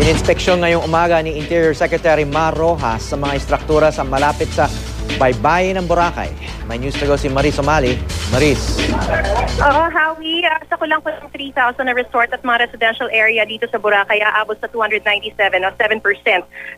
Ininspeksyon ngayong umaga ni Interior Secretary Mar Rojas sa mga istruktura sa malapit sa baybayin ng Boracay. May news to go si Maris Omali. Maris. Howie, sa kulang-kulang 3,000 na resort at mga residential area dito sa Boracay, aabot sa 297 o 7%.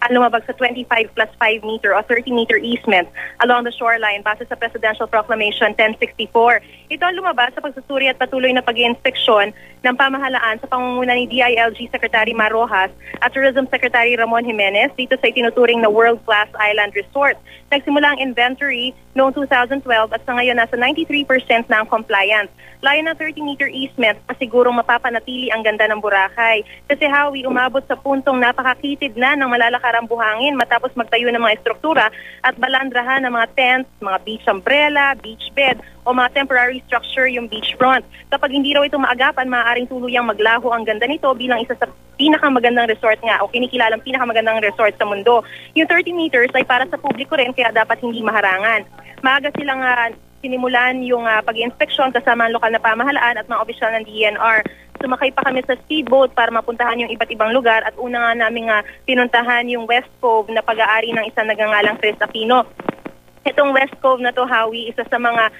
Ang lumabag sa 25 plus 5 meter o 30-meter easement along the shoreline base sa Presidential Proclamation 1064. Ito ang lumabas sa pagsusuri at patuloy na pag-iinspeksyon ng pamahalaan sa pangunguna ni DILG Secretary Mar Rojas at Tourism Secretary Ramon Jimenez dito sa itinuturing na world-class island resort. Nagsimula ang inventory noong 2012 at sa ngayon nasa 93% na ang compliance. Layo ng 30-meter easement pasigurong mapapanatili ang ganda ng Boracay. Kasi Howie, umabot sa puntong napakakitid na ng malalakarang buhangin matapos magtayo ng mga estruktura at balandrahan ng mga tents, mga beach umbrella, beach bed o mga temporary structure yung beachfront. Kapag hindi raw ito maagapan, maaaring tuluyang maglaho ang ganda nito bilang isa sa pinakamagandang resort nga o kinikilalang pinakamagandang resort sa mundo. Yung 30 meters ay para sa publiko rin kaya dapat hindi maharangan. Maaga silang sinimulan yung pag-iinspeksyon kasama ang lokal na pamahalaan at mga opisyal ng DENR. Sumakay pa kami sa speedboat para mapuntahan yung iba't ibang lugar at una nga namin pinuntahan yung West Cove na pag-aari ng isang nagangalang Chris Aquino. Itong West Cove na to, Howie, isa sa mga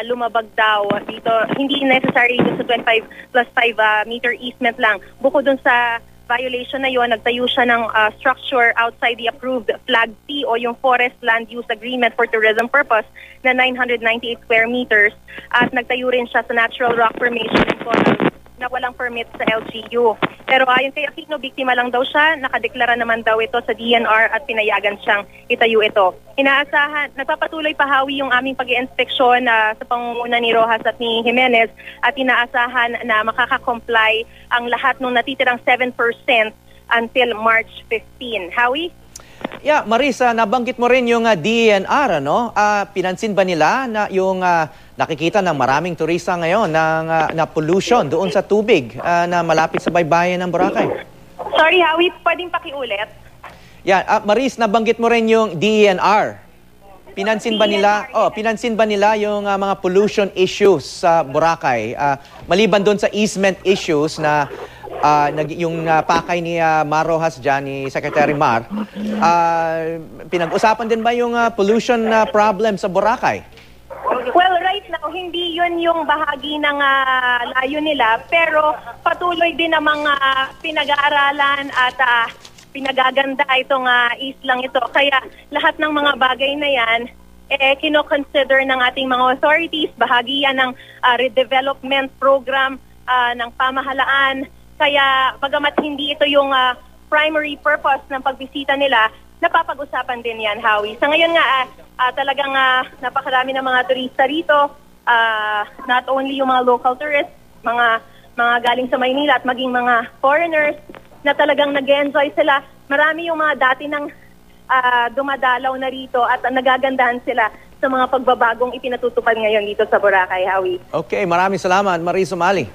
lumabag daw dito. Hindi necessary dito sa 25 plus 5 meter easement lang. Bukod dun sa violation na yon, nagtayo siya ng structure outside the approved Flag P o yung Forest Land Use Agreement for Tourism Purpose na 998 square meters at nagtayo rin siya sa Natural Rock Formation na walang permit sa LGU. Pero ayon kay Aquino, biktima lang daw siya, nakadeklara naman daw ito sa DNR at pinayagan siyang itayo ito. Inaasahan, nagpapatuloy pa Howie yung aming pag-iinspeksyon sa pangunguna ni Rojas at ni Jimenez at inaasahan na makaka-comply ang lahat ng natitirang 7% until March 15. Howie? Yeah, Marisa, nabanggit mo rin yung DENR, ano? Pinansin ba nila na yung nakikita ng maraming turista ngayon na pollution doon sa tubig na malapit sa baybayin ng Boracay? Sorry, Howie, pwedeng pakiulit? Yeah, Maris, nabanggit mo rin yung DENR. Pinansin ba nila yung mga pollution issues sa Boracay? Maliban doon sa easement issues na yung pakay ni Mar Rojas dyan, ni Secretary Mar, pinag-usapan din ba yung pollution problem sa Boracay? Well, right now, hindi yun yung bahagi ng layo nila, pero patuloy din ang mga pinag-aaralan at pinagaganda itong islang ito. Kaya lahat ng mga bagay na yan, kino-consider ng ating mga authorities, bahagi yan ng redevelopment program ng pamahalaan. Kaya bagamat hindi ito yung primary purpose ng pagbisita nila, napapag-usapan din yan, Howie. Sa ngayon nga, talagang napakarami ng mga turista rito, not only yung mga local tourists, mga galing sa Maynila at maging mga foreigners na talagang nag-enjoy sila. Marami yung mga dati nang dumadalaw na rito at nagagandahan sila sa mga pagbabagong ipinatutupad ngayon dito sa Boracay, Howie. Okay, maraming salamat, Maris Omali.